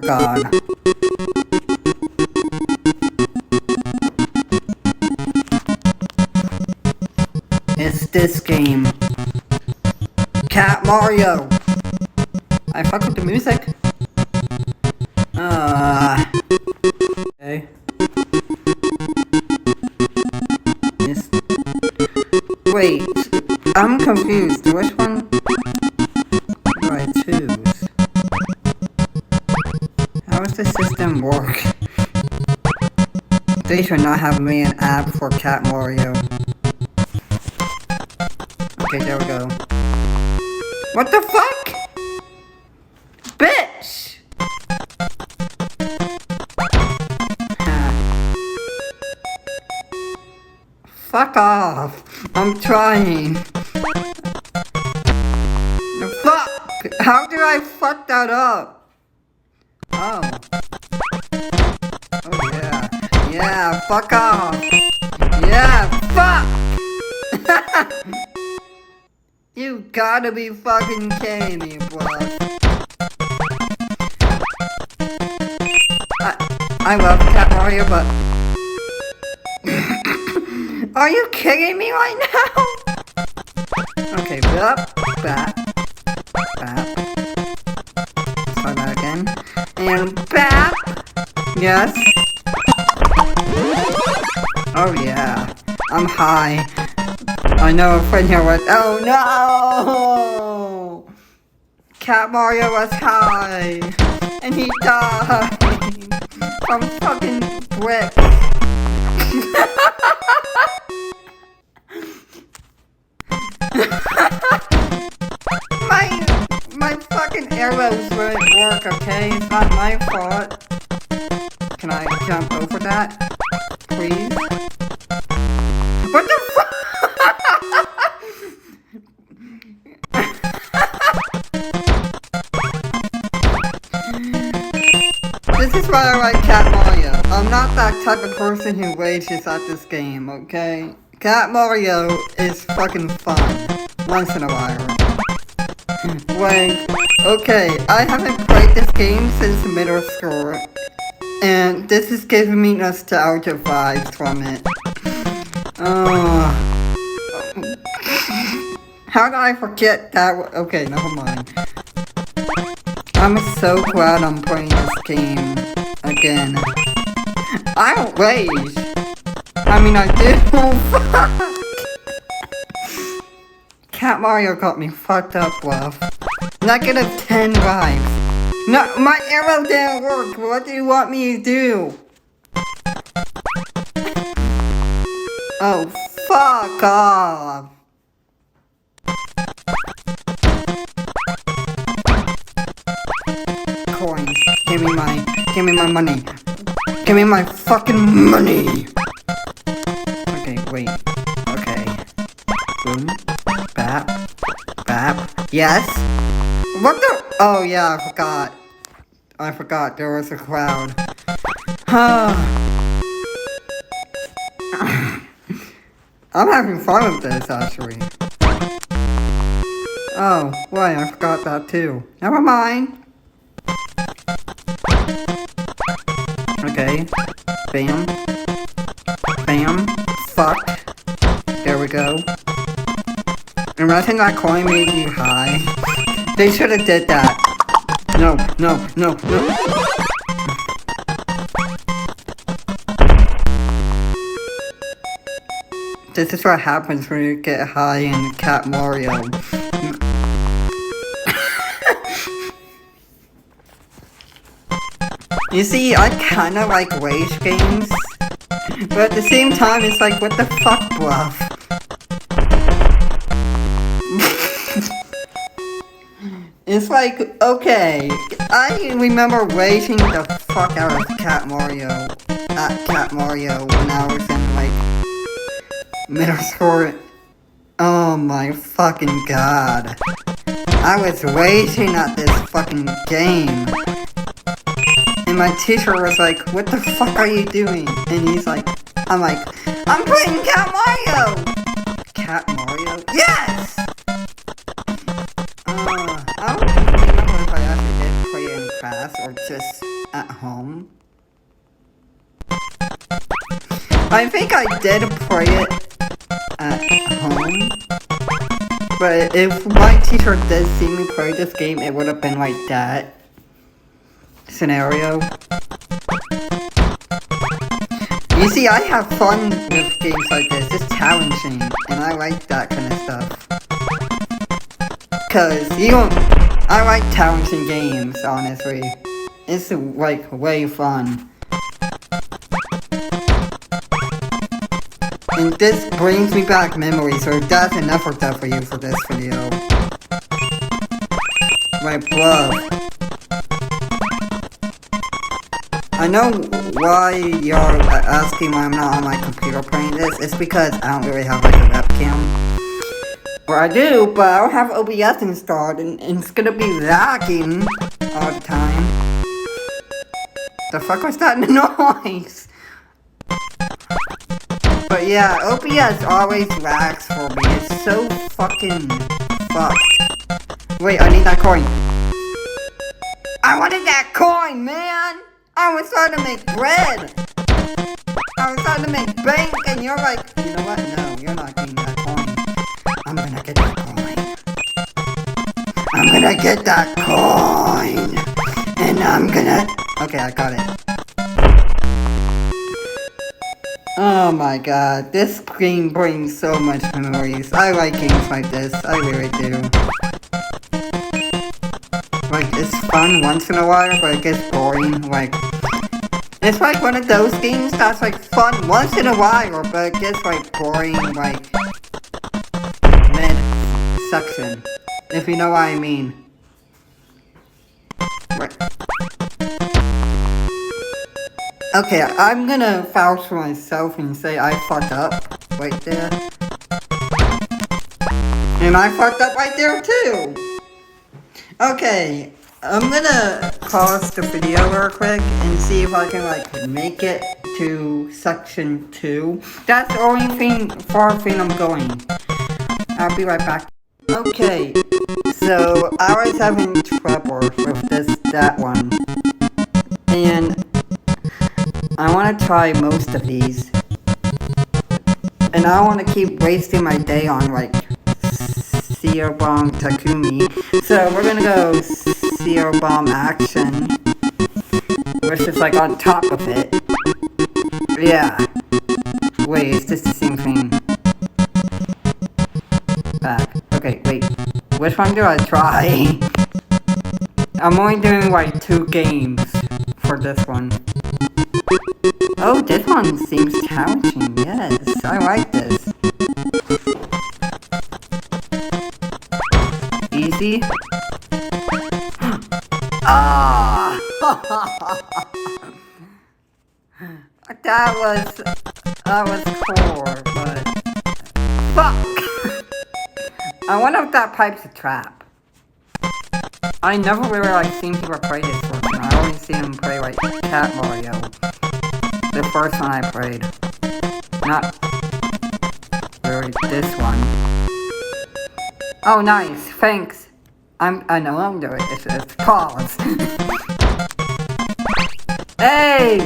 god. It's this game. Cat Mario! I fuck with the music. Okay. Yes. Wait, I'm confused. Which one do I choose? How does the system work? They should not have made an app for Cat Mario. Okay, there we go. What the fuck? Bitch! Fuck off. I'm trying. Fuck! How did I fuck that up? Oh. Oh yeah. Yeah, fuck off. Yeah, fuck! You gotta be fucking kidding me, bro. I love Cat Mario, but... Are you kidding me right now? Okay, bap, bap, bap. Let's try that again. And bap! Yes. Oh yeah. I'm high. I know a friend here was. Oh no! Cat Mario was high, and he died from fucking bricks. my fucking arrows wouldn't work. Okay, it's not my fault. Can I jump over that, please? What the fuck? This is why I like Cat Mario. I'm not that type of person who rages at this game, okay? Cat Mario is fucking fun. Once in a while. Like, okay, I haven't played this game since middle school. And this is giving me nostalgia vibes from it. How did I forget that? Okay, never mind. I'm so glad I'm playing this game again. I don't rage. I mean, I do. Fuck. Cat Mario got me fucked up, bluff. Negative 10 lives. No, my arrow didn't work. What do you want me to do? Oh, fuck off. Coins. Give me my money. Give me my fucking money. Okay, wait. Okay. Boom. Bap. Bap. Yes? What the? Oh yeah, I forgot there was a crowd. I'm having fun with this, actually. Oh, wait, I forgot that too. Never mind. Okay. Bam. Bam. Fuck. There we go. Imagine that coin made you high. They should have did that. No, no, no, no. This is what happens when you get high in Cat Mario. You see, I kinda like rage games, but at the same time, it's like, what the fuck, bluff? It's like, okay, I remember raging the fuck out of Cat Mario when I was in, like, middle school. Oh my fucking god. I was raging at this fucking game. And my teacher was like, what the fuck are you doing? And he's like, I'm playing Cat Mario! Cat Mario? Yes! I don't remember if I actually did play it in class or just at home. I think I did play it at home. But if my teacher did see me play this game, it would have been like that scenario. You see, I have fun with games like this. It's challenging, and I like that kind of stuff. Cause I like challenging games, honestly. It's like way fun. And this brings me back memories, so that's enough of that for you for this video. My bluff. I know why you're asking why I'm not on my computer playing this. It's because I don't really have like a webcam. Or I do, but I don't have OBS installed, and it's gonna be lagging all the time. The fuck was that noise? But yeah, OBS always lags for me. It's so fucking fucked. Wait, I need that coin. I wanted that coin, man! I was trying to make bread! I was trying to make bank, and you're like, you know what? No, you're not getting that coin. I'm gonna get that coin. I'm gonna get that coin! And I'm gonna... Okay, I got it. Oh my god, this game brings so much memories. I like games like this, I really do. Like, it's fun once in a while, but it gets boring. Like, it's like one of those games that's like fun once in a while, but it gets like boring, like, mid-section. If you know what I mean. Right. Okay, I'm gonna vouch for myself and say I fucked up right there. And I fucked up right there too! Okay, I'm gonna pause the video real quick and see if I can like make it to section 2. That's the only far thing I'm going. I'll be right back. Okay, so I was having trouble with that one. And I want to try most of these. And I don't want to keep wasting my day on like Zero Bomb Takumi. So we're gonna go Zero Bomb Action, which is like on top of it. Yeah. Wait, is this the same thing? Back. Okay, wait. Which one do I try? I'm only doing like 2 games for this one. Oh, this one seems challenging. Yes, I like this. Easy. Ah! That was cool, but fuck! I wonder if that pipe's a trap. I never really like seen people play this version. I always see them play like Cat Mario. The first one I played. Not really this one. Oh, nice. Thanks. I know I'm doing it. It's pause. Hey!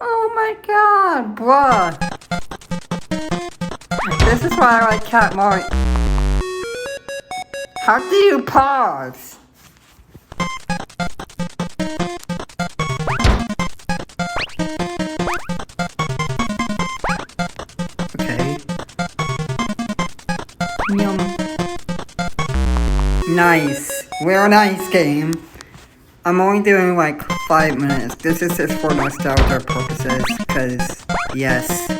Oh my god, bruh. This is why I like Cat Mario. How do you pause? Okay. Yum. Nice. Real nice game. I'm only doing like 5 minutes. This is just for nostalgia purposes, because, yes,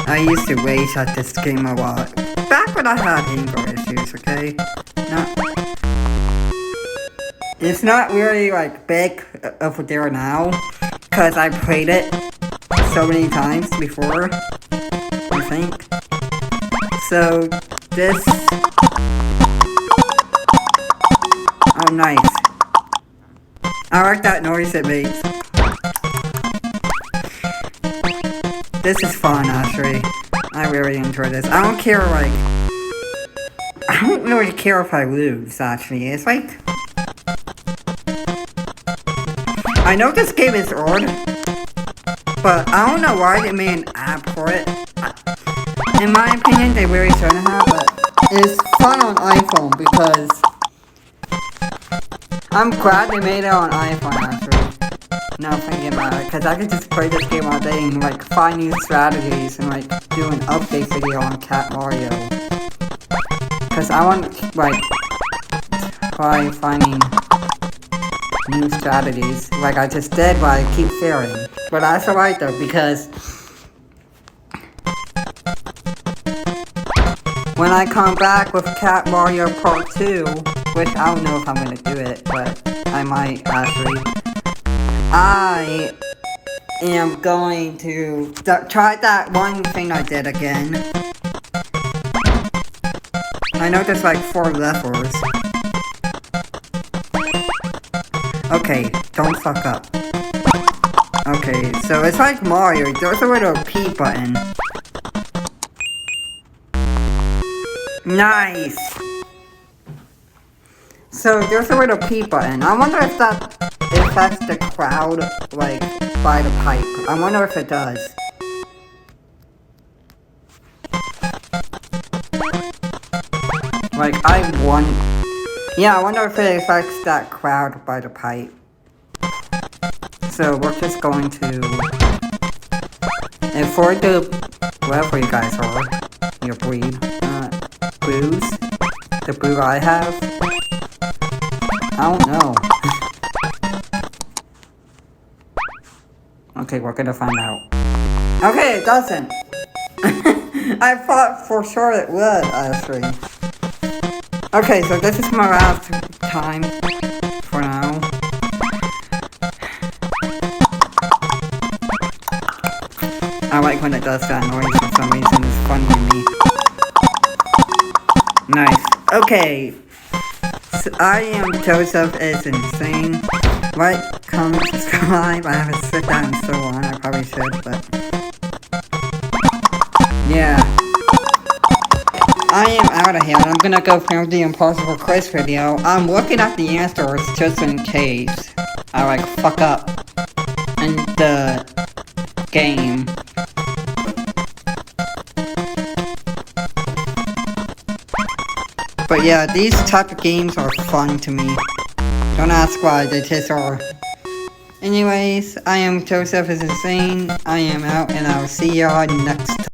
I used to rage at this game a lot. Back when I had anger issues, okay? It's not really like big over there now, because I played it so many times before, I think. So, this... Oh, nice. I like that noise it makes. This is fun, actually. I really enjoy this. I don't care, like... I don't really care if I lose, actually. It's like... I know this game is old, but I don't know why they made an app for it. In my opinion, they really shouldn't have, but it's fun on iPhone because I'm glad they made it on iPhone actually. Now thinking about it, because I could just play this game all day and like find new strategies and like do an update video on Cat Mario. Because I want to like try finding new strategies like I just did, but I keep failing. But I also like though because when I come back with Cat Mario Part 2, which I don't know if I'm gonna do it, but I might actually. I am going to try that one thing I did again. I know there's like 4 levels. Okay, don't fuck up. Okay, so it's like Mario, there's a little P button. Nice! So there's a little P button. I wonder if that's the crowd, like, by the pipe. I wonder if it does. Like, yeah, I wonder if it affects that crowd by the pipe. So we're just going to... And for the... whatever you guys are, your breed, blues, the blue I have, I don't know. Okay, we're gonna find out. Okay, it doesn't. I thought for sure it would, actually. Okay, so this is my last time for now. I like when it does that noise for some reason. It's fun to me. Nice. Okay. So I am Joseph is insane. Like, comment, subscribe. I haven't said that in so long. I probably should, but yeah. I am out of here. I'm gonna go film the Impossible Quiz video. I'm looking at the answers just in case I like fuck up in the game. But yeah, these type of games are fun to me. Don't ask why, they just are. Anyways, I am Joseph is Insane. I am out and I'll see y'all next time.